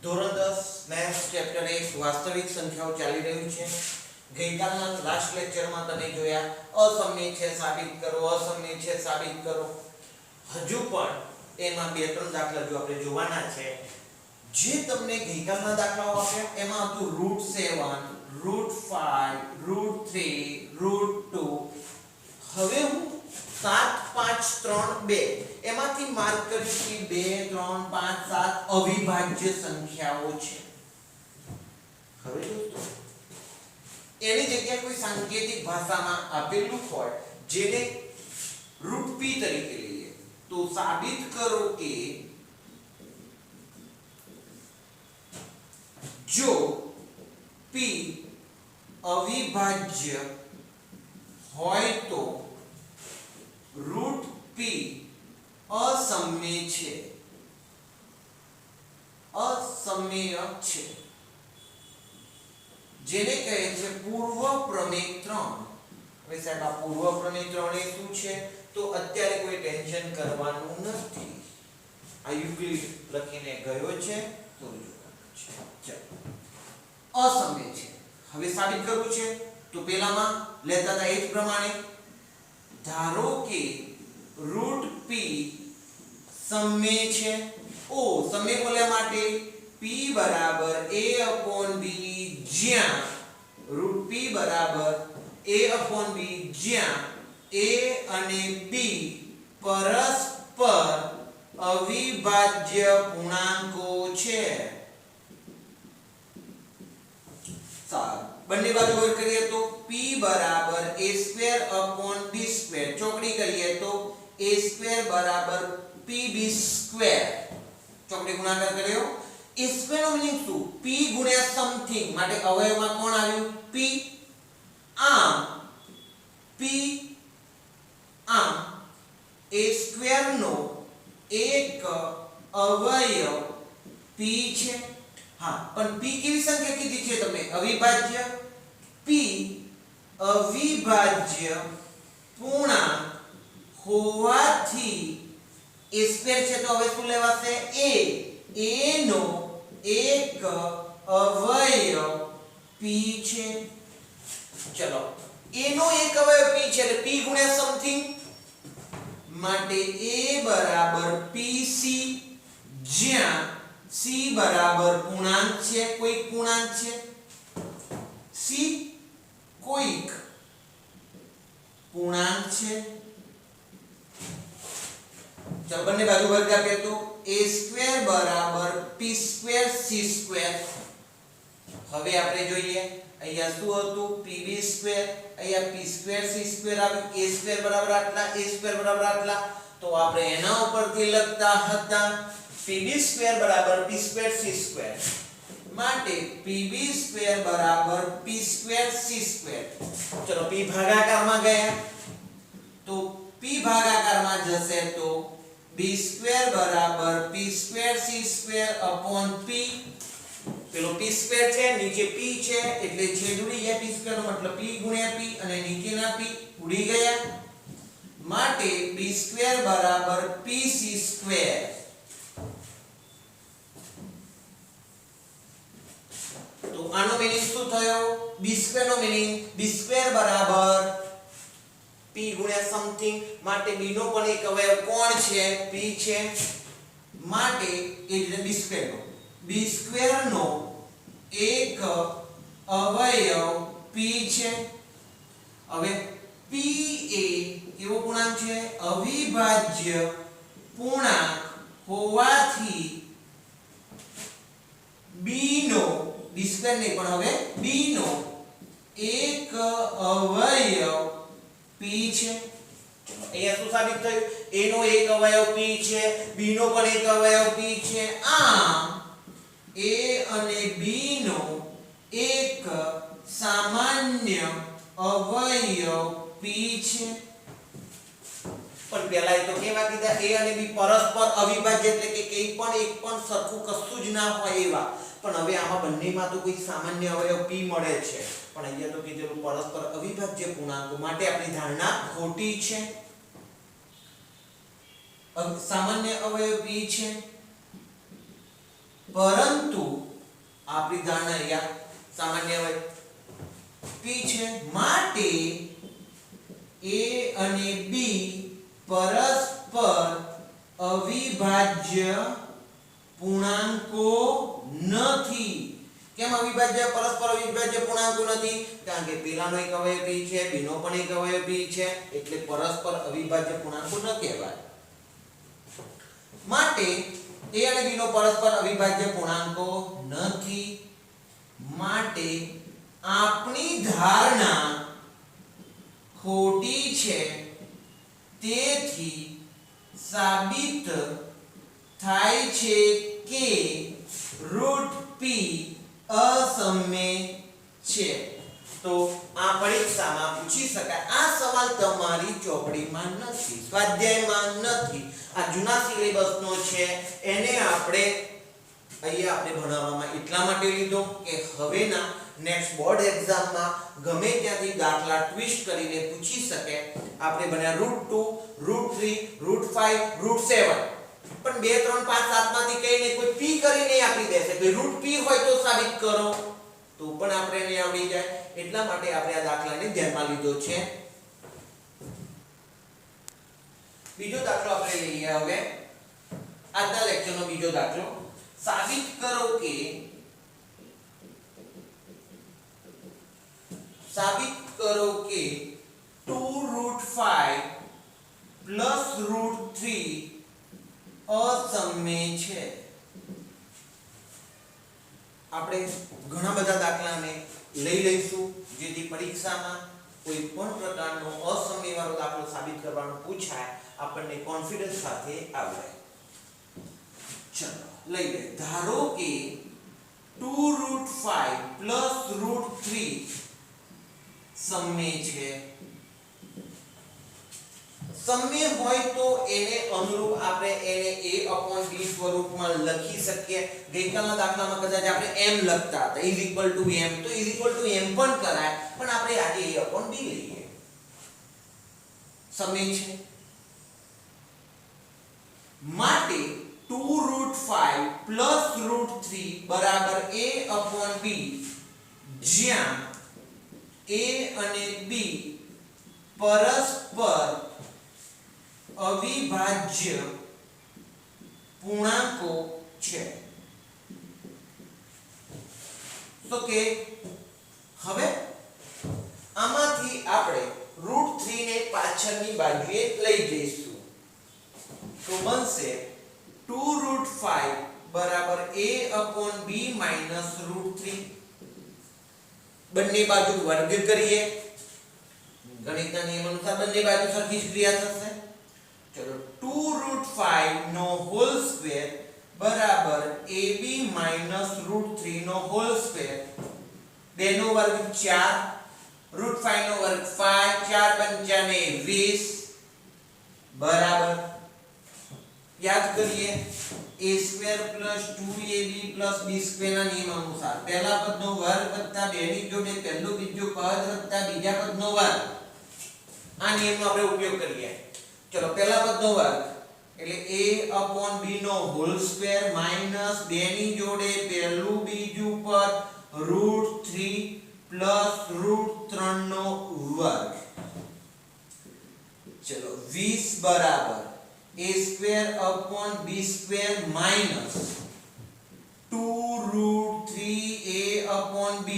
ધોરણ 10 maths chapter 1 વાસ્તવિક સંખ્યાઓ ચાલી રહ્યું છે। ગઈકાલના લાસ્ટ લેક્ચરમાં તમે જોયા અસમય છે સાબિત કરો, અસમય છે સાબિત કરો। હજુ પણ એમાં બે ત્રણ દાખલા જો આપણે જોવાના છે। જે તમને ગઈકાલના દાખલાઓ આપ્યા એમાં હતું √7 √5 √3 √2। હવે હું 7 5 3 2 એમાંથી માર્ક કરીશ કે 2 3 5 7 અવિભાજ્ય સંખ્યાઓ છે। હવે દોસ્તો એની જગ્યાએ કોઈ સાંકેતિક ભાષામાં આપેલું હોય જેને √p તરીકે લઈએ તો સાબિત કરો કે જો p અવિભાજ્ય હોય તો √p અસમ્ય છે। અસમ્ય છે જેને કહે છે પૂર્વ પ્રમેય 3। હવે સાહેબ આ પૂર્વ પ્રમેય 3 એ શું છે તો અત્યારે કોઈ ટેન્શન કરવાનું નથી। આ યુક્લિડ લખીને ગયો છે તો જોવાનું છે। ચાલો અસમ્ય છે। હવે સાબિત કરવું છે તો પહેલામાં લેતા હતા એ જ પ્રમાણે ધારો કે √p સમય છે। ઓ સમય બોલ્યા માટે p a/b જ્યાં √p a/b જ્યાં a અને b પરસ્પર અવિભાજ્ય પૂર્ણાંકો છે। સારું બંને બાજુ વર્ગ કરીએ તો p a²/b², ચોકડી કરીએ તો a²= pb², ચોકડી ગુણાકાર કર્યો। a² નો મીનિંગ શું p ગુણ્યા સમથિંગ માટે અવયવમાં કોણ આવ્યું p। આમ p આમ a² નો એક અવયવ p છે। હા પણ p કેવી સંખ્યા કીધી છે તમે અવિભાજ્ય। p અવિભાજ્ય પૂર્ણાંક હોવાથી a² છે તો હવે શું લેવાશે a નો એક અવયવ p છે। ચલો a નો એક અવયવ p છે એટલે p ગુણ્યા સમથિંગ માટે a pc જ્યાં c પૂર્ણાંક છે, કોઈક પૂર્ણાંક છે। c કોઈક પૂર્ણાંક છે। ચાલો બંને બાજુ વર્ગ આપીએ તો a² p²c²। હવે આપણે જોઈએ અહીંયા શું હતું pb², અહીંયા p²c² આવ્યું। a² આટલા, a² આટલા તો આપણે એના ઉપરથી લખતા હતા pb² p²c² માટે pb² p²c²। ચલો p ભાગાકારમાં ગયા તો p ભાગાકારમાં જશે તો b² p²c²/p। પેલો p² છે નીચે p છે એટલે છેદ ઉડી ગયા। p² નો મતલબ p ગુણ્યા p અને નીચેના p ઉડી ગયા માટે b² pc²। તો આનો મીનિંગ શું થયો b² નો મીનિંગ b² p ગુણ્યા સમથિંગ માટે b નો પણ એક અવયવ કોણ છે p છે માટે એ રીતે b² નો એક અવયવ p છે। હવે p એ કેવો પૂર્ણાંક છે અવિભાજ્ય પૂર્ણાંક હોવાથી b નો b² નહીં પણ હવે b નો એક અવયવ p છે। અહીંયા શું સાબિત થયું a નો એક અવયવ p છે, b નો પણ એક અવયવ p છે। આમ a અને b નો એક સામાન્ય અવયવ p છે। પણ પહેલા એ તો કેવા કીધા a અને b પરસ્પર અવિભાજ્ય એટલે કે કંઈ પણ એક પણ સરખું કશું જ ના હોય એવા। પણ હવે આમાં બંનેમાં તો કોઈ સામાન્ય અવયવ p મળે છે પણ અહીંયા તો કીધેલું પરસ્પર અવિભાજ્ય પૂર્ણાંકો માટે આપણી ધારણા ખોટી છે। સામાન્ય અવયવ p છે પરંતુ આપણી ધારણા અહીંયા સામાન્ય હોય p છે માટે a અને b પરસ્પર અવિભાજ્ય પૂર્ણાંકો નથી. કેમ અવિભાજ્ય પરસ્પર અવિભાજ્ય પૂર્ણાંકો નથી? કારણ કે પેલાનો એક અવયવ p છે, b નો પણ એક અવયવ p છે, એટલે પરસ્પર અવિભાજ્ય પૂર્ણાંકો ન કહેવાય. માટે a અને b નો પરસ્પર અવિભાજ્ય પૂર્ણાંકો નથી, માટે આપણી ધારણા ખોટી છે. તેથી સાબિત થાય છે કે √p અસમ્ય છે. તો આ પરીક્ષામાં પૂછી શકાય. આ સવાલ તમારી ચોપડીમાં નથી, સ્વાધ્યાયમાં નથી, આ જૂના સિલેબસનો છે. એને આપણે ભણાવવામાં એટલા માટે લીધો કે હવેના નેક્સ્ટ બોર્ડ એક્ઝામમાં ગમે ત્યાંથી દાખલા ટ્વિસ્ટ કરીને પૂછી શકે. આપણે ભણ્યા √2, √3, √5, √7, પણ 2, 3, 5, 7 માંથી કઈને કોઈ p કરીને આપી દેશે કે √p હોય તો સાબિત કરો, તો પણ આપણે એને આવડી જાય. એટલા માટે આપણે આ દાખલાને ધ્યાનમાં લીધો છે. બીજો દાખલો આપણે લઈએ. હવે આજના લેક્ચરનો બીજો દાખલો, સાબિત કરો કે 2√5 પ્લસ √3 અસમ્ય છે. આપણે ઘણા બધા દાખલાને લઈ લઈશું જેથી પરીક્ષામાં કોઈ પણ પ્રકારનો અસમ્ય વાળો દાખલો સાબિત કરવાનો પૂછાય આપણને કોન્ફિડન્સ સાથે આવડે. ચલો લઈ લે. ધારો કે 2√5 પ્લસ √3 સમ્ય છે. સમ્ય હોય તો એને અનુરૂપ આપણે એને a/b સ્વરૂપમાં લખી શકીએ. ગઈકાલના દાખલામાં કદાચ આપણે m લખતા હતા m, તો m પણ કરાય, પણ આપણે આજે a/b લઈએ. સમ્ય છે માટે 2√5 પ્લસ √3 બરાબર a/b, જ્યાં a અને b પરસ્પર અવિભાજ્ય પૂર્ણાંકો છે. તો કે હવે આમાંથી આપણે √3 ને પાછળની બાજુએ લઈ જઈશું, તો બનશે 2√5 બરાબર a/b માઈનસ √3. બંને બાજુ વર્ગ કરીએ. ગણિતના નિયમ અનુસાર બંને બાજુ સરખી જ ક્રિયા થશે. ચલો 2√5 નો હોલ સ્ક્વેર બરાબર ab માઈનસ √3 નો હોલ સ્ક્વેર. 2 નો વર્ગ 4, √5 નો વર્ગ 5, 4 × 5 = 20 બરાબર. યાદ કરીએ a² + 2ab + b² ના નિયમ અનુસાર પહેલા પદનો વર્ગ વત્તા 2 ની જોડે પહેલું બીજું પદ વત્તા બીજા પદનો વર્ગ. આ નિયમનો આપણે ઉપયોગ કરીએ. ચલો પહેલા પદનો વર્ગ એટલે a/b નો હોલ સ્ક્વેર માઈનસ 2 ની જોડે પહેલું બીજું પદ √3 + √3 નો વર્ગ. ચલો 20 બરાબર a²/b² માઈનસ 2√3a/b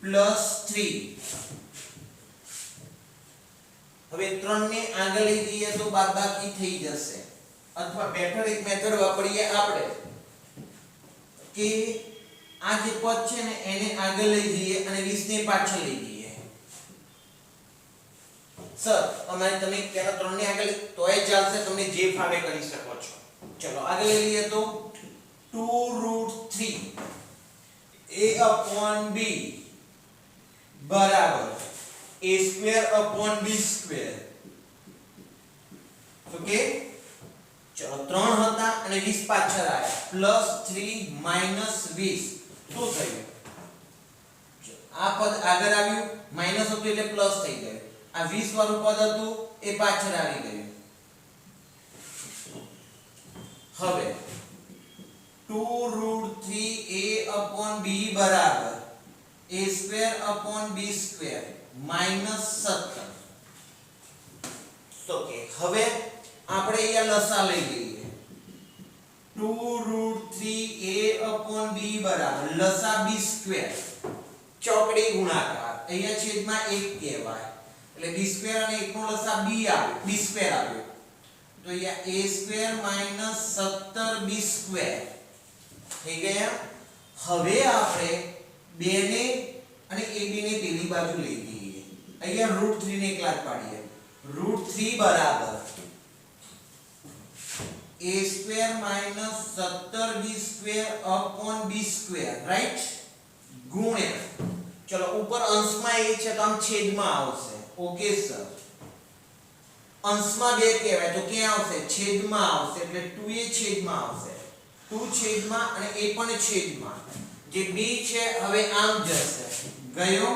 પ્લસ 3. હવે 3 ને આગળ લઈ જઈએ તો બાદબાકી થઈ જશે, અથવા બેટર એક મેથડ વાપરીએ આપણે કે આ જે પદ છે ને એને આગળ લઈ જઈએ અને 20 ને પાછળ લઈ જઈએ. સર અમારે તમે પહેલા 3 ને આગળ તોય ચાલશે, તમને જે ફાવે કરી શકો છો. ચલો આગળ લઈ લઈએ તો 2√3a/b બરાબર a²/b². ઓકે, ચલો 3 હતા અને 20 પાછળ આવ્યા +3 -20. શું થયું? આ પદ આગળ આવ્યું, માઈનસ હતું એટલે પ્લસ થઈ ગયું. આ 20 વાળું પદ હતું એ પાછળ આવી ગયું. હવે 2√3a/b બરાબર a²/b² -17. તો કે હવે આપણે અહીંયા લસા લઈ લઈએ. 2√3a/b બરાબર લસા b² ચોકડી ગુણાકાર અહીંયા છેદમાં 1 કહેવાય એટલે b² અને 1 નો લસા b આવે b² આવ્યો તો અહીંયા a² -17b² થઈ ગયા. હવે આપણે 2 ને અને ab ને પેલી બાજુ લઈ લઈએ. અહીંયા √3 ને એકલા જ પાડીએ. √3 બરાબર a²-17b²/b² રાઈટ ગુણ્યા ચલો ઉપર અંશમાં a છે તો આમ છેદમાં આવશે. ઓકે સર અંશમાં 2 કહેવાય તો ક્યાં આવશે છેદમાં આવશે એટલે 2a છેદમાં આવશે 2 છેદમાં અને a પણ છેદમાં જે b છે હવે આમ જશે ગયો.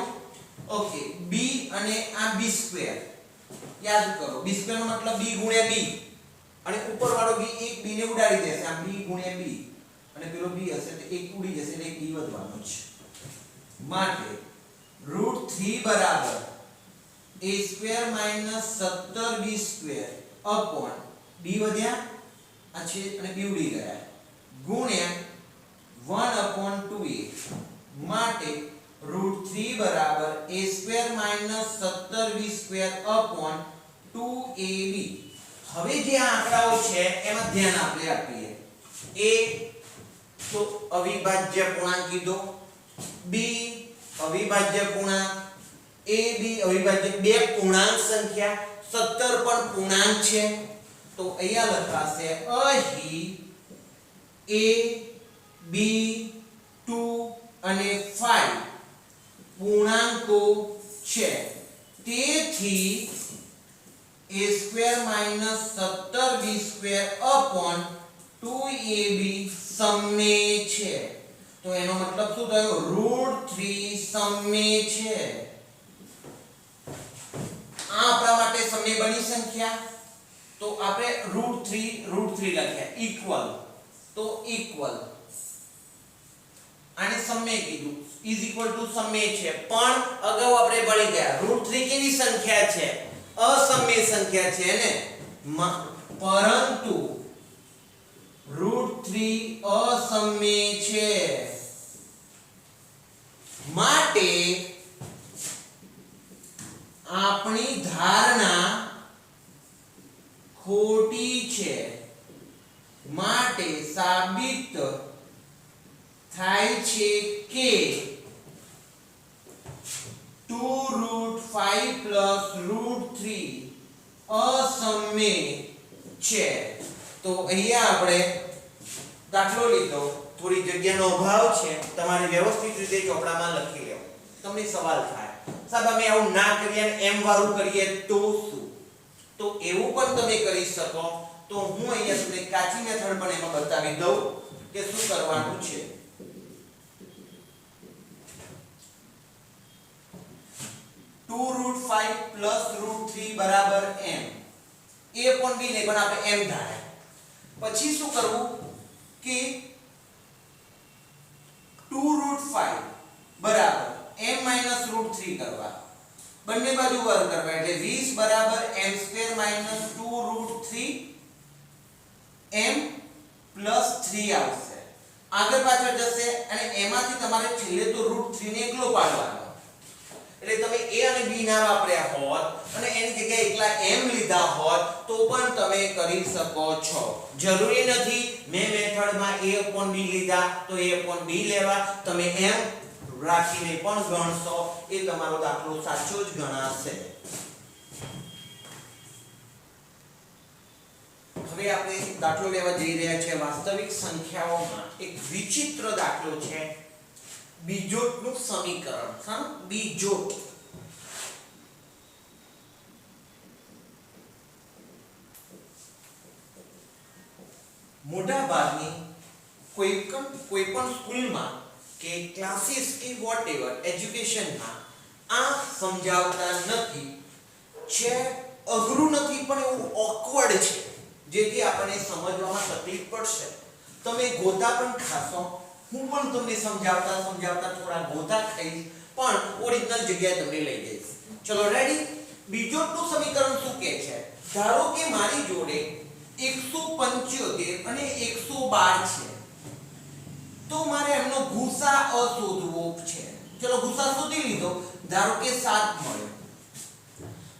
ઓકે b અને આ b² યાદ કરો b² નો મતલબ b ગુણ્યા b અને ઉપર વાળો b એક b ને ઉડાડી દેશે આમ b ગુણ્યા b અને પેલો b હશે તો એક ઉડી જશે એટલે એક b વધવાનો છે માટે √3 બરાબર a² -17b² અપોન b વધ્યા આ છે અને b ઉડી ગયા ગુણ્યા 1/2a માટે √3 બરાબર a² -17b² અપોન 2ab. હવે જે આંકડાઓ છે એમાં ધ્યાન આપીએ. a તો અવિભાજ્ય પૂર્ણાંક કીધો, b અવિભાજ્ય પૂર્ણાંક, ab અવિભાજ્ય બે પૂર્ણાંક સંખ્યા, 17 પણ પૂર્ણાંક છે તો અહીંયા લખાશે અહીં a b 2 અને 5 પૂર્ણાંકો છે તેથી a² -17b² અપોન 2ab સમમેય છે. તો એનો મતલબ શું થયો √3 સમમેય છે. આ આપણા માટે સમમેય બની સંખ્યા તો આપણે √3 લખ્યા ઇક્વલ તો ઇક્વલ આને સમમેય કીધું ઇઝ ઇક્વલ ટુ સમમેય છે પણ અગાઉ આપણે ભણી ગયા √3 કેવી સંખ્યા છે અસમમેય સંખ્યા છે ને પરંતુ √3 અસમમેય છે માટે આપણી ધારણા ખોટી છે માટે સાબિત થાય છે કે 2√5 √3 અસમમેય છે. તો અહીંયા આપણે દાખલો લીધો થોડી જગ્યાનો અભાવ છે તમારે વ્યવસ્થિત રીતે ચોપડામાં લખી લેવો. તમને સવાલ થાય સાહેબ અમે આવું ના કરીએ એમ વાળું કરીએ તો શું? તો એવું પણ તમે કરી શકો. તો હું અહીંયા તમને કાચી મેથડ પણ એમાં બતાવી દઉં કે શું કરવાનું છે. 2√5 √3 બરાબર m. a પણ b ને પણ આપણે m ધારે. પછી શું કરવું કે 2√5 બરાબર m -√3 કરવા. બંને બાજુ વર્ગ કરવા એટલે 20 બરાબર m² -2√3 m + 3 આવશે. આગળ પાછળ જશે અને એમાંથી તમારે છેલ્લે તો √3 ને એકલો પાડવાનો. એટલે તમે a અને b ના વાપર્યા હોત અને એની જગ્યાએ એકલા m લીધા હોત તો પણ તમે કરી શકો છો. જરૂરી નથી મેં મેથડમાં a/b લીધા તો a/b લેવા. તમે m રાખીને પણ ગણશો એ તમારો દાખલો સાચો જ ગણાશે. હવે આપણે દાખલો લેવા જઈ રહ્યા છીએ વાસ્તવિક સંખ્યાઓમાં. એક વિચિત્ર દાખલો છે બીજોટનું સમીકરણ. હા બીજોટ મોટા ભાગની કોઈ પણ સ્કૂલમાં કે ક્લાસીસ કે વોટએવર એજ્યુકેશનમાં આ સમજાવતા નથી. છે અઘરું નથી પણ એવું ઓકવર્ડ છે જેથી આપણને સમજવામાં તકલીફ પડશે. તમે ગોતા પણ ખાશો, હું પણ તમને સમજાવતા સમજાવતા થોડા ગોતા ખાઈશ પણ ઓરિજિનલ જગ્યાએ તમને લઈ જઈશ. ચલો રેડી. બીજોટનું સમીકરણ શું કહે છે? ધારો કે મારી જોડે 175 અને 112 છે, તો મારે એમનો ગુસાઅ શોધવો છે. ચલો ગુસાઅ શોધી લીધો, ધારો કે 7 મળ્યો.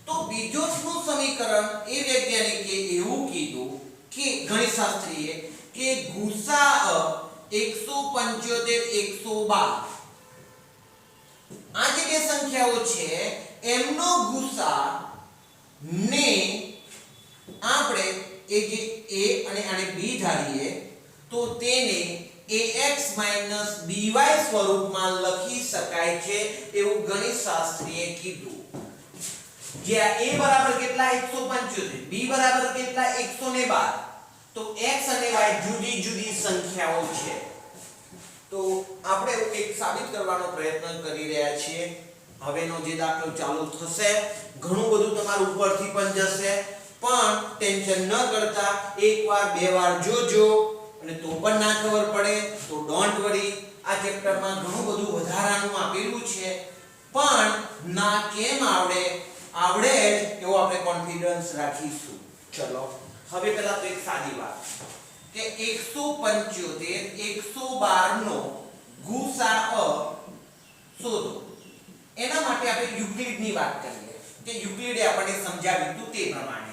તો બીજોટનું સમીકરણ એ વૈજ્ઞાનિકે એવું કીધું કે ગણિતશાસ્ત્રીએ કે ગુસાઅ 175 112 આ જે બે સંખ્યાઓ છે એમનો ગુસા ને આપણે એ જે a અને આને b ધારીએ તો તેને ax by સ્વરૂપમાં લખી શકાય છે એવું ગણિતશાસ્ત્રીએ કીધું. જ્યાં a બરાબર કેટલા 175, b બરાબર કેટલા 112, તો x અને y જુદી જુદી સંખ્યાઓ છે. તો આપણે એક સાબિત કરવાનો પ્રયત્ન કરી રહ્યા છીએ. હવેનો જે દાખલો ચાલુ થશે ઘણું બધું તમારું ઉપરથી પણ જશે, પણ ટેન્શન ન કરતા એકવાર બે વાર જોજો અને તો પણ ના ખબર પડે તો ડોન્ટ વરી. આ ચેપ્ટરમાં ઘણું બધું વધારાનું આપેલું છે, પણ ના કેમ આવડે આવડે જ એવો આપણે કોન્ફિડન્સ રાખીશું. ચલો હવે પહેલા તો એક સાદી વાત કે 175 112 નો ગુસાઅ શોધો. એના માટે આપણે યુક્લિડની વાત કરીએ કે યુક્લિડે આપણને સમજાવ્યું હતું તે પ્રમાણે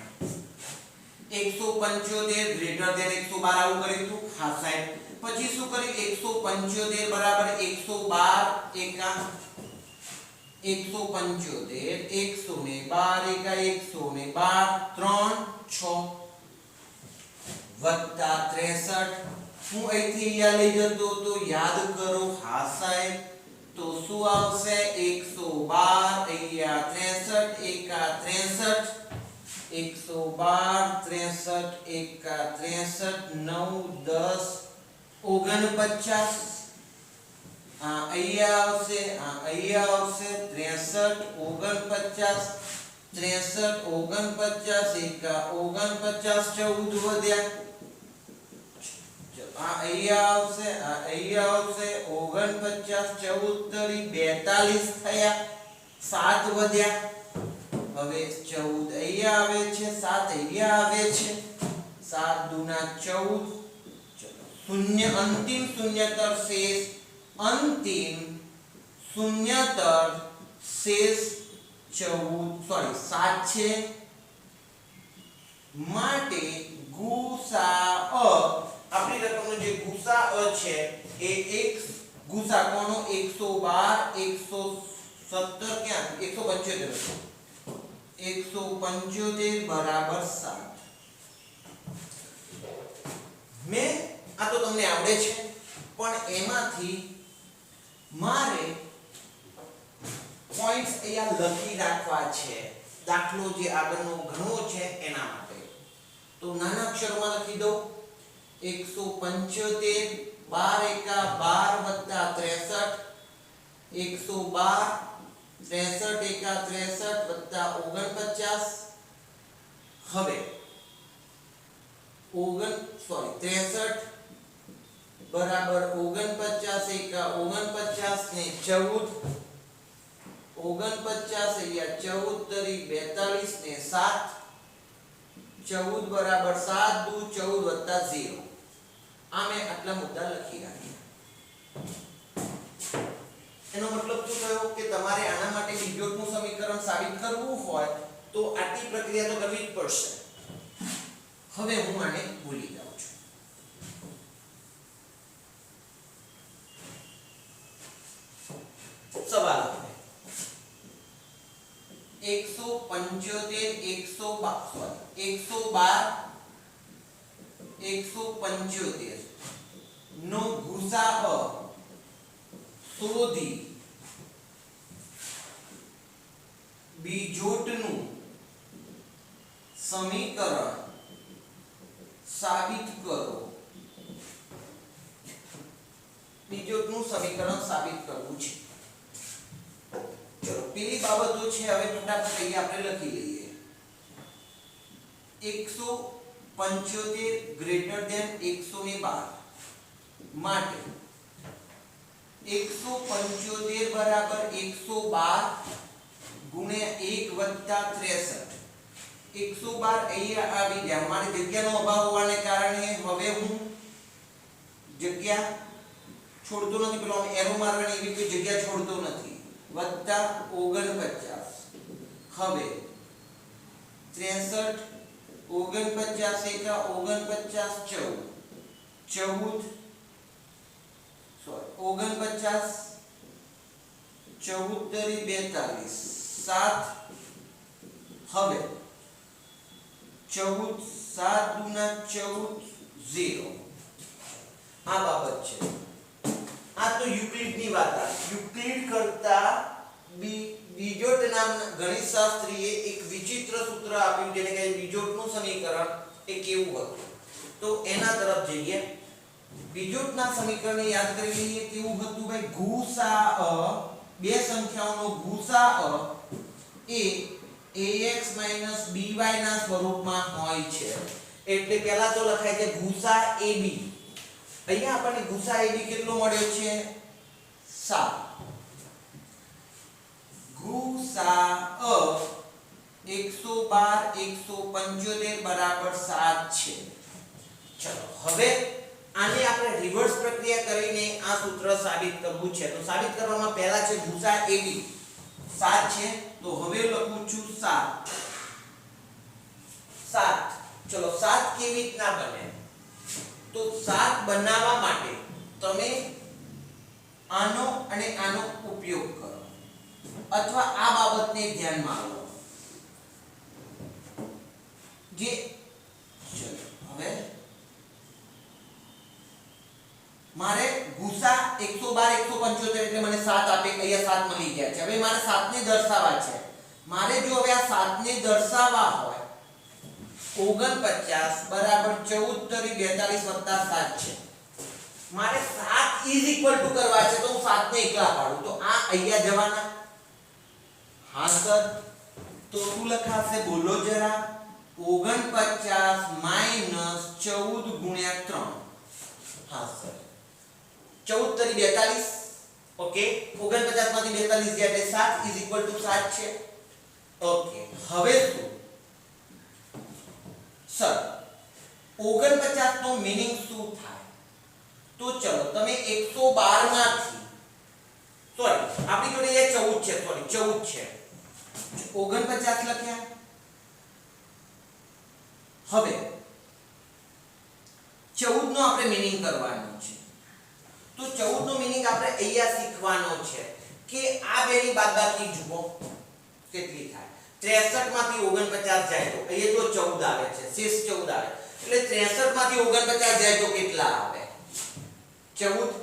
175 ગ્રેટર ધેન 112 આવું કર્યું હતું. હા સાહેબ. પછી શું કર્યું? 175 બરાબર 112 એકા 175 112 એકા 112 3 6 વત્તા 63. હું અહીંથી અહીંયા લઈ જતો તો યાદ કરો. હા સાહેબ. તો શું આવશે? 112 અહીંયા 63 એકા 63 112 63 એકા 63 9 10 49. અહીંયા આવશે 63 49 63 49 એકા 49 14 વધ્યા. અહીંયા આવશે 49 14 42 થયા. 7 વધ્યા. હવે 14 અહીંયા આવે છે, 7 અહીંયા આવે છે. 7 દુના 14. ચલો શૂન્ય અંતિમ શૂન્યતર શેષ શેષ 7 છે. માટે ગુસાઅ આપણી રકમનો જે ગુસાઅ છે એ એક ગુસા કોનો 112 117 ક્યાં 175 175 બરાબર 7. મેં આ તો તમને આવડે છે, પણ એમાંથી મારે પોઈન્ટ્સ અહીંયા લખી રાખવા છે. દાખલો જે આગળનો ઘણો છે એના માટે. તો નાના અક્ષરોમાં લખી દો 175 12 એકા 12 વત્તા 63 112 63 એકા 63 વત્તા 49. હવે 63 બરાબર 49 એકા 49 ને 14 49 અહીંયા 14 તરી 42 ને 7 14 બરાબર 7 દુ 14 વત્તા 0. આ મેં આટલા મુદ્દા લખી રાખ્યા. એનો મતલબ શું થયો કે તમારે આના માટે બીજોટનું સમીકરણ સાબિત કરવું હોય તો આટલી પ્રક્રિયા તો કરવી જ પડશે. હવે હું આને ભૂલી જાઉં છું. સવાલ હવે 175 નો ગુસાઅ શોધી બીજોટનું સમીકરણ સાબિત કરો. બીજોટનું સમીકરણ સાબિત કરવું છે. ચલો પેલી બાબતો છે હવે ફટાફટ અહીંયા આપણે લખી લઈએ. 175 ગ્રેટર ધેન 112 માટે 175 બરાબર 112 ગુણ્યા 1 વત્તા 63. 112 અહીંયા આવી ગયા. મારી જગ્યાનો અભાવ હોવાને કારણે હવે હું જગ્યા છોડતો નથી, પેલો એરો મારવાની એવી કોઈ જગ્યા છોડતો નથી. વત્તા 49. હવે 63 49 એકા 49 14 49 14 7. હવે 14 7 દુના 14 0. આ બાબત છે. આ તો યુક્લિડની વાત આ. યુક્લિડ કરતા બીજોટ નામના ગણિતશાસ્ત્રીએ એક વિચિત્ર સૂત્ર આપ્યું જેને કહે બીજોટનું સમીકરણ. એ કેવું હતું તો એના તરફ જઈએ. બીજોટના સમીકરણને યાદ કરી લઈએ. કેવું હતું ભાઈ? ગુસાઅ બે સંખ્યાઓનો ગુસાઅ એ ax by ના સ્વરૂપમાં હોય છે. એટલે પહેલા તો લખાય છે ગુસા ab. અહીંયા આપણને ગુસા ab કેટલો મળ્યો છે? 7. ગુસા 112 175 બરાબર 7 છે. ચલો હવે આને આપણે રિવર્સ પ્રક્રિયા કરીને આ સૂત્ર સાબિત કરવું છે. તો સાબિત કરવામાં પહેલા છે ગુસા ab 7 છે. તો હવે લખું છું 7. 7. ચલો 7 કેવી રીતના બને? તો 7 બનાવવા માટે તમે આનો અને આનો ઉપયોગ કરો અથવા આ બાબતને ધ્યાનમાં લો. જે ચલો હવે મારે ગુસા 112 175 એટલે મને 7 આપે. અહીંયા 7 મળી ગયા છે. હવે મારે 7 ને દર્શાવવા છે. મારે જો હવે આ 7 ને દર્શાવવા હોય 49 બરાબર 14 42 7 છે. મારે 7 ઇઝ ઇક્વલ ટુ કરવા છે તો હું 7 ને એકલા પાડું. તો આ અહીંયા જવાના. હા સર. તો શું લખાશે બોલો જરા? 49 14 ગુણ્યા 3. હા સર 14 તરી 42. ઓકે 49 માંથી 42 ગયા એટલે 7 ઇઝ ઇક્વલ ટુ 7 છે. ઓકે હવે શું સર 49 નો મીનિંગ શું થાય? તો ચલો તમે 112 માંથી સોરી આપણી જોડે એ 14 છે. સોરી 14 છે. 49 લખ્યા. હવે 14 નો આપણે મીનિંગ કરવાનો છે. તો 14 નો મીનિંગ આપણે અહીંયા શીખવાનો છે કે આ બેની બાદબાકી જુઓ કેટલી થાય. 63 માંથી 49 જાય તો અહીંયા તો 14 આવે છે. શેષ 14 આવે. એટલે 63 માંથી 49 જાય તો કેટલા આવે? 14.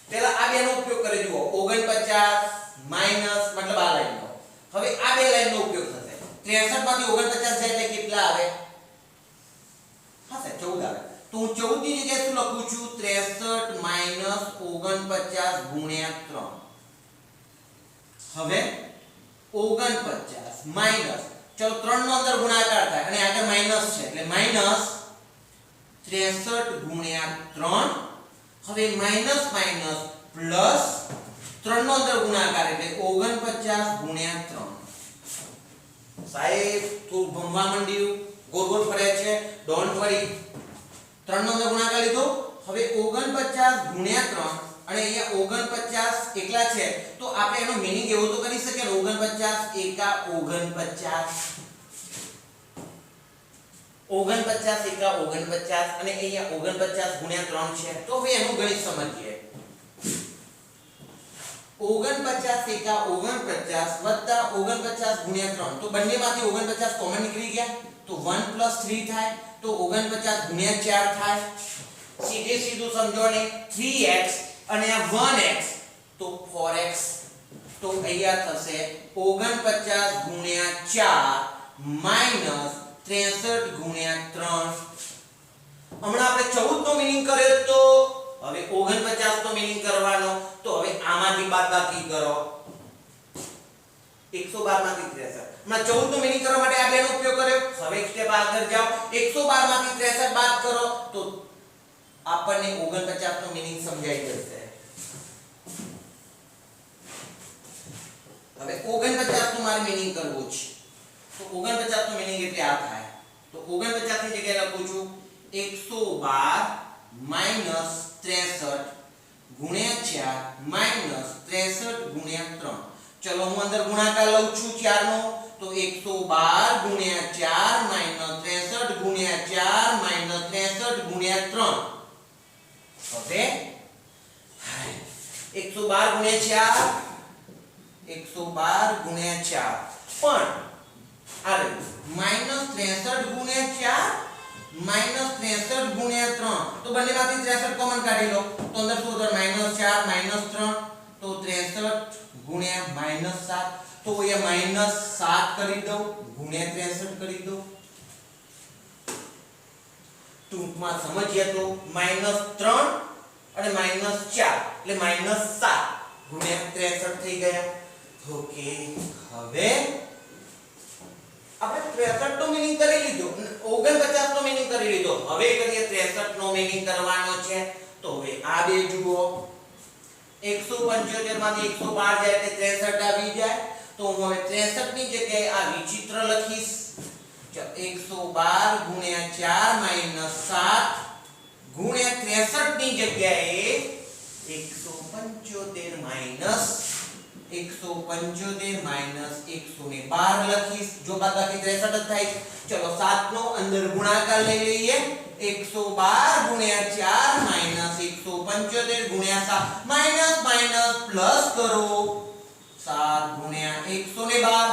પહેલા આ બેનો ઉપયોગ કરી જુઓ. 49 માઈનસ મતલબ આ લાઈનનો. હવે આ બે લાઈનનો ઉપયોગ થશે. 63 માંથી 49 જાય એટલે કેટલા આવે? હા સાહેબ 14 આવે. તો હું 14 ની જગ્યાએ શું લખું છું? 63 માઈનસ 49 ગુણ્યા 3. હવે 49 માઈનસ ચલો 3 નો અંદર ગુણાકાર થાય અને આગળ માઈનસ છે એટલે માઈનસ 63 ગુણ્યા 3. હવે માઈનસ માઈનસ પ્લસ 3 નો અંદર ગુણાકાર એટલે 49 ગુણ્યા 3. સાહેબ તું ભમવા માંડ્યું. ગોળ ગોળ ફરે છે. Don't worry. 3 નો અંદર ગુણાકાર લીધો. હવે 49 ગુણ્યા 3 અને અહીંયા 49 એકલા છે તો આપણે એનો મીનિંગ એવો તો કરી શકીએ 49 એકા 49 49 એકા 49 અને અહીંયા 49 ગુણ્યા 3 છે. તો હવે એનું ગણિત સમજીએ. 49 એકા 49 વત્તા 49 ગુણ્યા 3. તો બંનેમાંથી 49 કોમન નીકળી ગયા તો 1 + 3 થાય. તો 49 ગુણ્યા 4 થાય. સીધે સીધું સમજો ને 3x અને આ 1x તો 4x. તો અહીંયા થશે 49 ગુણ્યા 4 માઈનસ 63 ગુણ્યા 3. હમણાં આપણે 14 નો મીનિંગ કર્યો તો હવે 49 નો મીનિંગ કરવાનો. તો હવે આમાંથી બાદબાકી કરો 112 માંથી 63. હમણાં 14 નો મીનિંગ કરવા માટે આ બેનો ઉપયોગ કર્યો. હવે એક સ્ટેપ આગળ જાઓ. 112 માંથી 63 બાદ કરો તો આપણને 49 નો મીનિંગ સમજાઈ જશે. હવે 49 નું મારે મીનિંગ કરવું છે. તો 49 નું મીનિંગ એટલે આ થાય. તો 49 ની જગ્યાએ લખું છું 112 - 63 ગુણ્યા 4 - 63 ગુણ્યા 3. ચલો હું અંદર ગુણાકાર લઉં છું 4 નો. તો 112 ગુણ્યા 4 - 63 ગુણ્યા 4 - 63 ગુણ્યા 3. હવે 112 ગુણ્યા 4 112 ગુણ્યા 4 પણ આ -63 ગુણ્યા 4 -63 ગુણ્યા 3. તો બંનેમાંથી 63 કોમન કાઢી લો. તો અંદર શું થશે -4 - 3 તો 63 ગુણ્યા -7. તો અહીંયા -7 કરી દઉં ગુણ્યા 63 કરી દઉં. ટૂંકમાં સમજીએ તો -3 અને -4 એટલે -7 ગુણ્યા 63 થઈ ગયા. ઓકે, હવે આપણે 63 નો મીનિંગ કરી લીધો, 49 નો મીનિંગ કરી લીધો. હવે કરીએ 63 નો મીનિંગ કરવાનો છે. તો હવે આ બે જુઓ, 175 માંથી 112 જાય એટલે 63 આવી જાય. તો હું હવે 63 ની જગ્યાએ આ વિચિત્ર લખીશ. 112 ગુણ્યા 4 - 7 ગુણ્યા 63 ની જગ્યાએ 175 - 112 લખીશ. જો બાદબાકી 63 જ થાય. ચલો 7 નો અંદર ગુણાકાર લઈ લઈએ. 112 ગુણ્યા 4 - 175 ગુણ્યા 7 માઈનસ પ્લસ કરો 7 ગુણ્યા 112.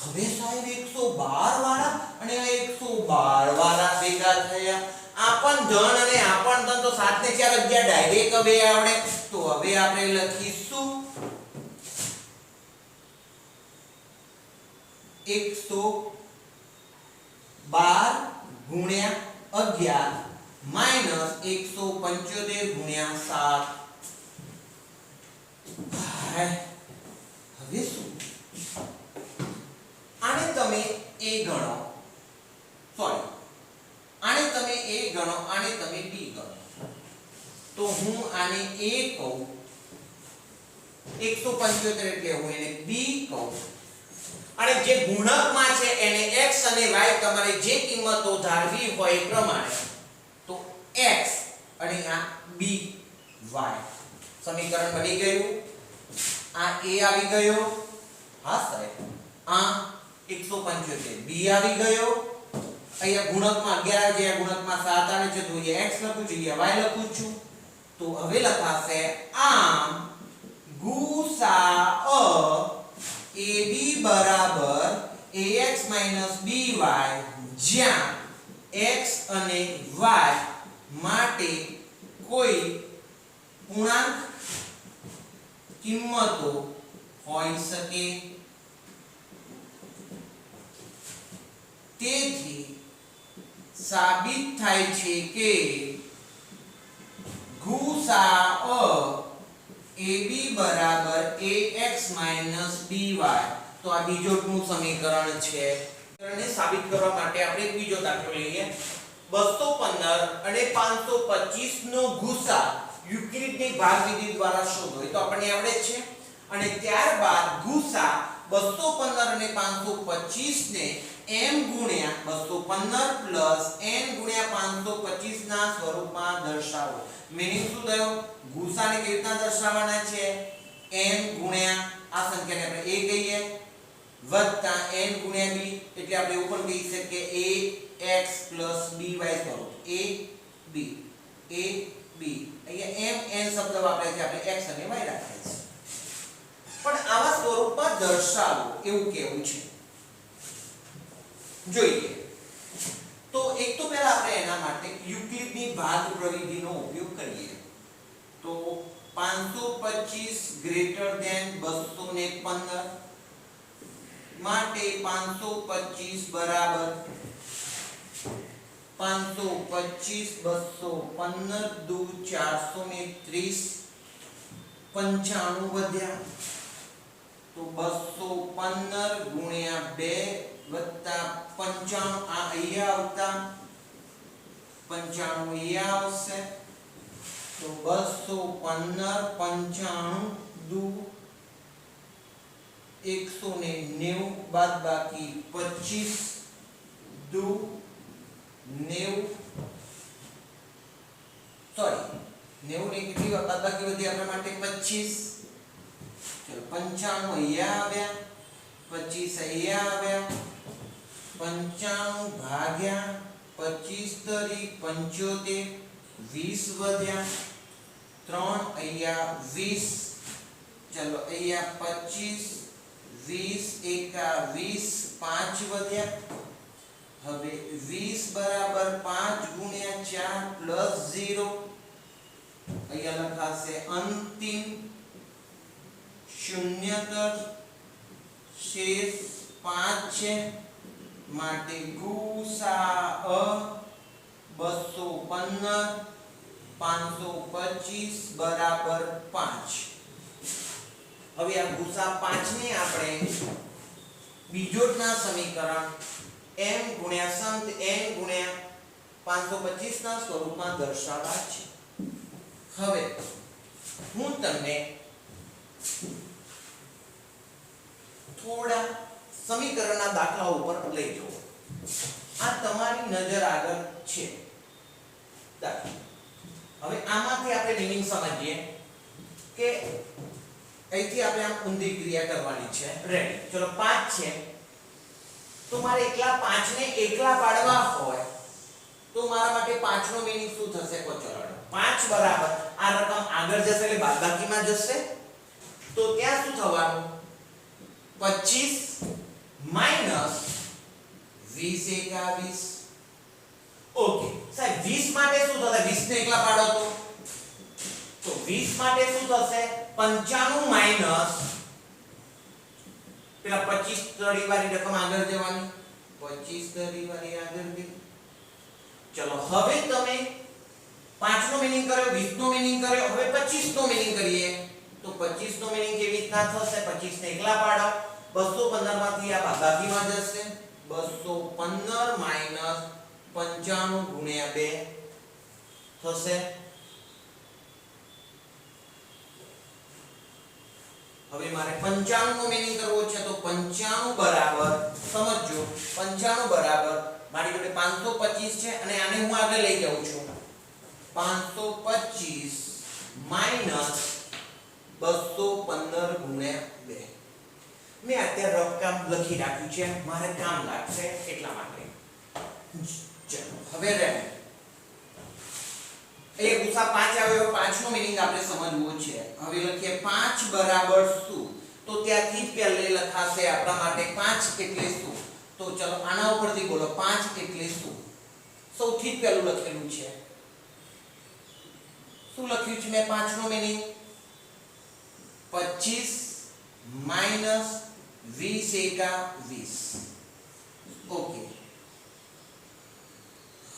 હવે સાહેબ 112 વાળા અને આ 112 વાળા ભેગા થયા. આ પણ ધન અને આ પણ ધન, તો 7 ને 4 11 ડાયરેક્ટ હવે આવડે. તો હવે આપણે લખીશું 112 ગુણ્યા 11 માઈનસ 175 ગુણ્યા 7. હવે શું? આને તમે a ગણો, સોરી આને તમે a ગણો, આને તમે b ગણો. તો હું આને a કહું, 175 એટલે હું એને b કહું. અને જે ગુણકમાં છે એને x અને y તમારે જે કિંમતો ધારવી હોય એ પ્રમાણે. તો x અને આ b y સમીકરણ બની ગયું. આ a આવી ગયો, હા સાહેબ, આ 175 b આવી ગયો. અહીંયા ગુણકમાં 11 આવે છે, ગુણકમાં 7 આવે છે, તો અહીંયા x લખું છું, અહીંયા y લખું છું. તો હવે લખાશે આમ ગુસા AB બરાબર ax by, જ્યાં x અને y માટે કોઈ પૂર્ણાંક કિંમતો હોઈ શકે. તેથી સાબિત થાય છે કે ગુસાઅ AB બરાબર ax by. તો આ બીજોટનું સમીકરણ છે. સમીકરણને સાબિત કરવા માટે આપણે એક બીજો દાખલો લઈએ. 215 અને 525 નો ગુસા યુક્લિડની ભાગવિધિ દ્વારા શોધો. એ તો આપણને આવડે જ છે. અને ત્યારબાદ ગુસા 215 અને 525 ને m ગુણ્યા 215 પ્લસ n ગુણ્યા 525 ના સ્વરૂપમાં દર્શાવો. મીનિંગ શું થયો? ગુસાને કેવી રીતના દર્શાવવાના છે? n ગુણ્યા આ સંખ્યાને આપણે a કહીએ વત્તા n ગુણ્યા b, એટલે આપણે એવું પણ કહી શકીએ ax by સ્વરૂપ. a b અહીંયા m n શબ્દ વાપરે છે, આપણે x અને y રાખીએ છીએ. પણ આવા સ્વરૂપમાં દર્શાવો એવું કેવું છે, જોઈએ. તો એક તો પહેલા આપણે એના માટે યુક્લિડની ભાગ પ્રવિધિનો ઉપયોગ કરીએ. તો 525 ગ્રેટર ધેન 215 માટે 525 બરાબર 525 215 દુ 430 95 વધ્યા. તો 215 ગુણ્યા 2 વત્તા 95 આ અહીંયા આવતા 95 એ આવશે તો 215 95 દુ 190 બાદ બાકી 25 દુ 90 સોરી 90 ને કેટલી બાદ બાકી વધી આપણા માટે 25 ચલો 95 અહીંયા આવ્યા 25 અહીંયા આવ્યા 95 ભાગ્યા 25 તરી 75 20 વધ્યા 3 અહીંયા 20 ચલો અહીંયા 25 20 એકા 20 5 વધ્યા હવે 20 બરાબર 5 ગુણ્યા 4 પ્લસ 0 અહીંયા લખાશે અંતિમ શૂન્યતર શેષ 5 છે માટે ગુસાઅ 215 525 બરાબર 5 હવે આ ગુસા 5 ને આપણે બીજોડના સમીકરણ m ગુણ્યા સંત n ગુણ્યા 525 ના સ્વરૂપમાં દર્શાવવા છે હવે હું તમને થોડા સમીકરણના દાખલાઓ ઉપર લઈ જાઉં આ તમારી નજર આગળ છે હવે આમાંથી આપણે મીનિંગ સમજીએ કે અહીંથી આપણે આમ ઊંધી ક્રિયા કરવાની છે રેડી ચલો 5 છે તો મારે એકલા 5 ને એકલા પાડવા હોય તો મારા માટે 5 નો મીનિંગ શું થશે કો ચલો 5 બરાબર આ રકમ આગળ જશે એટલે બાદબાકીમાં જશે તો ત્યાં શું થવાનું 25 માઈનસ 20 એકા 20 ઓકે સાહેબ 20 માટે શું થશે 20 ને એકલા પાડો તો 20 માટે શું થશે 95 માઈનસ પેલા 25 30 વાળી રકમ આગળ જવાની 25 30 વાળી આગળ ગઈ ચલો હવે તમે 5 નો મીનિંગ કર્યો 20 નો મીનિંગ કર્યો હવે 25 નો મીનિંગ કરીએ તો 25 નો મીનિંગ કેવી રીતના થશે 25 ને એકલા પાડો 215 માંથી આ બાદબાકીમાં જશે 215 માઈનસ 95 ગુણ્યા 2 થશે હવે મારે 95 નો મીનિંગ કરવો છે તો 95 બરાબર સમજો 95 બરાબર મારી જોડે 525 છે અને આને હું આગળ લઈ જાઉં છું 525 માઈનસ 215 ગુણ્યા 2 મેં અત્યારે રફ કામ લખી રાખ્યું છે મારે કામ લાગશે એટલા માટે ચલો હવે રેડ એ ગુસા 5 આવ્યો 5 નો મીનિંગ આપણે સમજવો છે હવે લખીએ 5 બરાબર શું તો ત્યાંથી જ પહેલે લખાશે આપણા માટે 5 એટલે શું તો ચલો આના ઉપરથી બોલો 5 એટલે શું સૌથી પહેલું લખેલું છે શું લખ્યું છે મેં 5 નો મીનિંગ 25 માઈનસ 20 એકા 20 ઓકે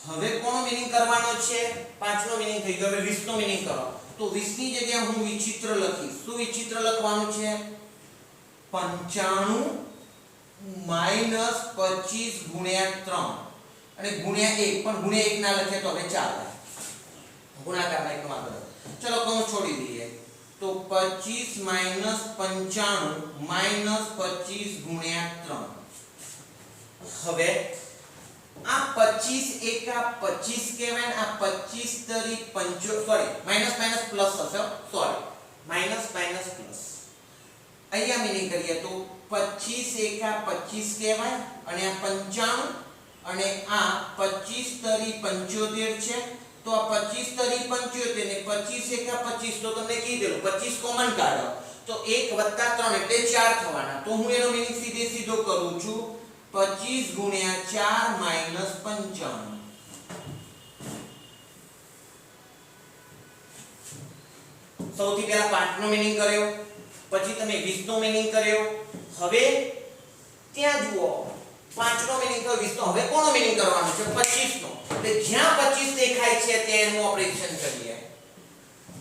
હવે કોનો મીનિંગ કરવાનો છે 5 નો મીનિંગ થઈ ગયો હવે 20 નો મીનિંગ કરો તો 20 ની જગ્યાએ હું વિચિત્ર લખીશ શું વિચિત્ર લખવાનું છે 95 માઈનસ 25 ગુણ્યા 3 અને ગુણ્યા 1 પણ ગુણ્યા 1 ના લખે તો હવે ચાલે ગુણાકારના એકમાં કરો ચલો કૌંસ છોડી દઈએ તો 25 માઈનસ 95 માઈનસ 25 ગુણ્યા 3 હવે આ 25 એકા 25 કહેવાય આ 25 તરી 50 સોરી માઈનસ માઈનસ પ્લસ હશે સોરી માઈનસ માઈનસ પ્લસ અહીંયા મીનિંગ કરીએ તો 25 એકા 25 કહેવાય અને આ 95 અને આ 25 તરી 75 છે તો આ 25 તરી 75 ને 25 એકા 25 તો તમને કીધેલું 25 કોમન કાઢો તો 1 + 3 એટલે 4 થવાના તો હું એનો મીનિંગ સીધો કરું છું 25 ગુણ્યા 4 માઈનસ 55 સૌથી પહેલા 5 નો મીનિંગ કર્યો પછી તમે 20 નો મીનિંગ કર્યો હવે ત્યાં જુઓ 5 નો મીનિંગ કર્યો 20 નો હવે કોનો મીનિંગ કરવાનો છે 25 નો એટલે જ્યાં 25 દેખાય છે ત્યાં એનું ઓપરેશન કરીએ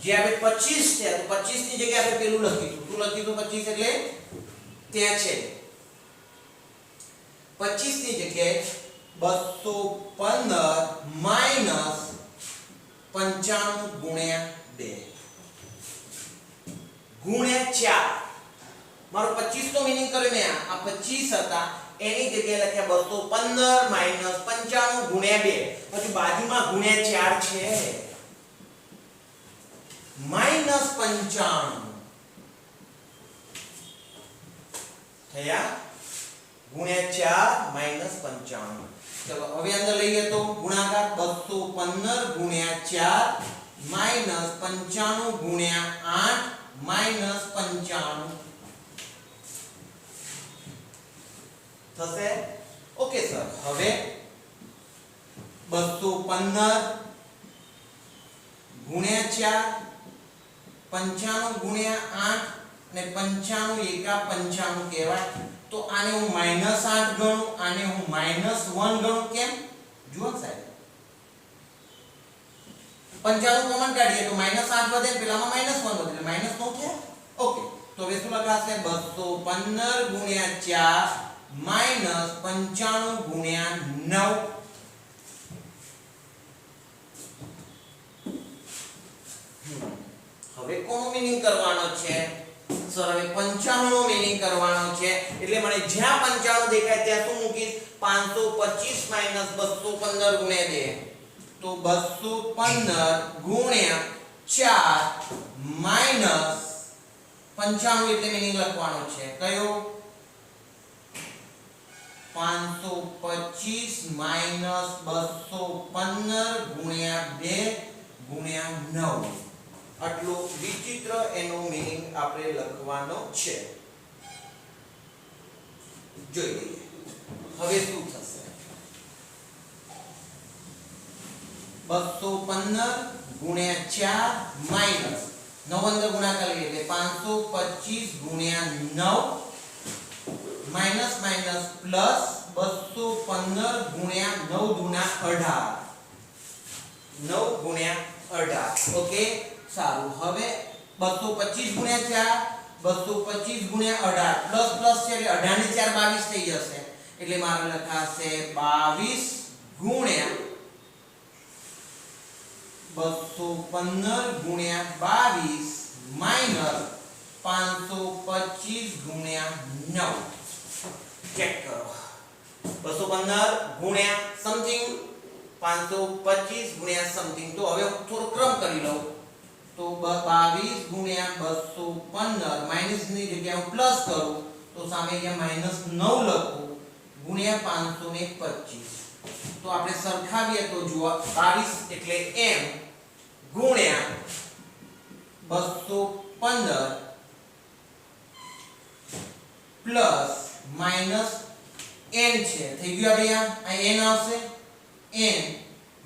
જે આપણે 25 છે તો 25 ની જગ્યાએ આપણે પેલું લખીશું શું લખીશું 25 એટલે ત્યાં છે 25 ની જગ્યાએ 215 માઈનસ 95 ગુણ્યા 2 ગુણ્યા 4. મારો 25 તો મીનિંગ કર્યો મેં આ 25 હતા એની જગ્યાએ લખ્યા 215 માઈનસ 95 ગુણ્યા 2. પછી બાજુમાં ગુણ્યા 4 છે માઈનસ 95 થયા ગુણ્યા 4 માઈનસ 95. ચલો હવે અંદર લઈએ તો ગુણાકાર 215 ગુણ્યા 4 માઈનસ 95 ગુણ્યા 8 માઈનસ 95 થશે. ઓકે સર, હવે 215 ગુણ્યા 4 95 ગુણ્યા 8 ને 95 એકા 95 કહેવાય. તો આને હું -8 ગણું, આને હું -1 ગણું. કેમ? જુઓ સાહેબ, 95 કોમન કાઢીએ તો -8 વધે ને પેલામાં -1 વધે એટલે -9 થયા. ઓકે, તો હવે શું લખાશે? 215 ગુણ્યા 4 માઈનસ 95 ગુણ્યા 9. હવે કોનો મીનિંગ કરવાનો છે? સર હવે 95 નો મીનિંગ કરવાનો છે એટલે મને જ્યાં 95 દેખાય ત્યાં શું મૂકીશ? 525 માઈનસ 215 ગુણ્યા 2. તો 215 ગુણ્યા 4 માઈનસ 95 એટલે મીનિંગ લખવાનો છે કયો? 525 માઈનસ 215 ગુણ્યા 2 ગુણ્યા 9. આટલો વિચિત્ર એનો મીનિંગ આપણે લખવાનો છે. જોઈ લઈએ હવે શું થશે. 215 ગુણ્યા 4 માઈનસ 9 અંદર ગુણાકાર લઈએ એટલે 525 ગુણ્યા 9 માઈનસ માઈનસ પ્લસ 215 ગુણ્યા 9 દુના 18. 9 ગુણ્યા 18. ઓકે, સારું. હવે 225 ગુણ્યા 4 225 ગુણ્યા 18 પ્લસ પ્લસ છે એટલે 18 ને 4 22 થઈ જશે. એટલે મારે લખાશે 22 ગુણ્યા 215 ગુણ્યા 22 માઈનસ 525 ગુણ્યા 9. ચેક કરો. 215 ગુણ્યા સમથિંગ 525 ગુણ્યા સમથિંગ. તો હવે થોડો ક્રમ કરી લઉં તો 22 ગુણ્યા 215 માઈનસ ની જગ્યાએ હું પ્લસ કરું તો સામે અહીંયા -9 લખું ગુણ્યા 525. તો આપણે સરખાવીએ તો જુઓ 22 એટલે m ગુણ્યા 215 પ્લસ માઈનસ n છે. થઈ ગયું આપણે આ n આવશે n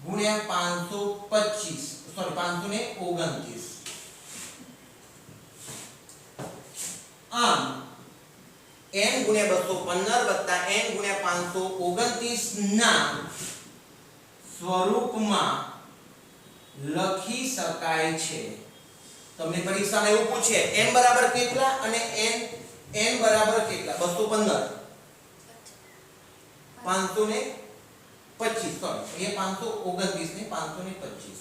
ગુણ્યા 525 સોરી 529. આમ n ગુણ્યા 215 વત્તા n ગુણ્યા 529 ના સ્વરૂપમાં લખી શકાય છે. તમને પરીક્ષામાં એવું પૂછે m બરાબર કેટલા અને n બરાબર કેટલા? 215 525 સોરી એ 529 ને 525.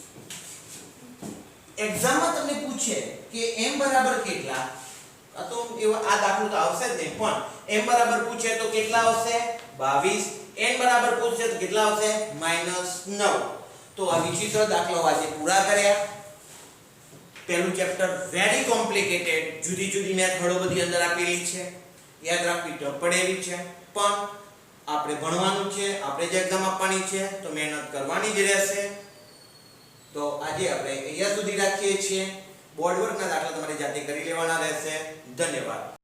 એક્ઝામમાં તમને પૂછે કે m બરાબર કેટલા, તો આ દાખલો તો આવશે જ નહીં, પણ m બરાબર પૂછે તો કેટલા આવશે? 22. n બરાબર પૂછે તો કેટલા આવશે? -9. તો આ વિચિત્ર દાખલાઓ આજે પૂરા કર્યા. પહેલું ચેપ્ટર વેરી કોમ્પ્લિકેટેડ, જુદી જુદી મેથડો બધી અંદર આપેલી છે, યાદ રાખવી તો પડે એવી છે, પણ આપણે ભણવાનું છે, આપણે જે એક્ઝામ આપવાની છે તો મહેનત કરવાની જ રહેશે. તો આજે આપણે અહીંયા સુધી રાખીએ છીએ. બોર્ડ વર્કના દાખલા તમારી જાતે કરી લેવાના રહેશે. ધન્યવાદ.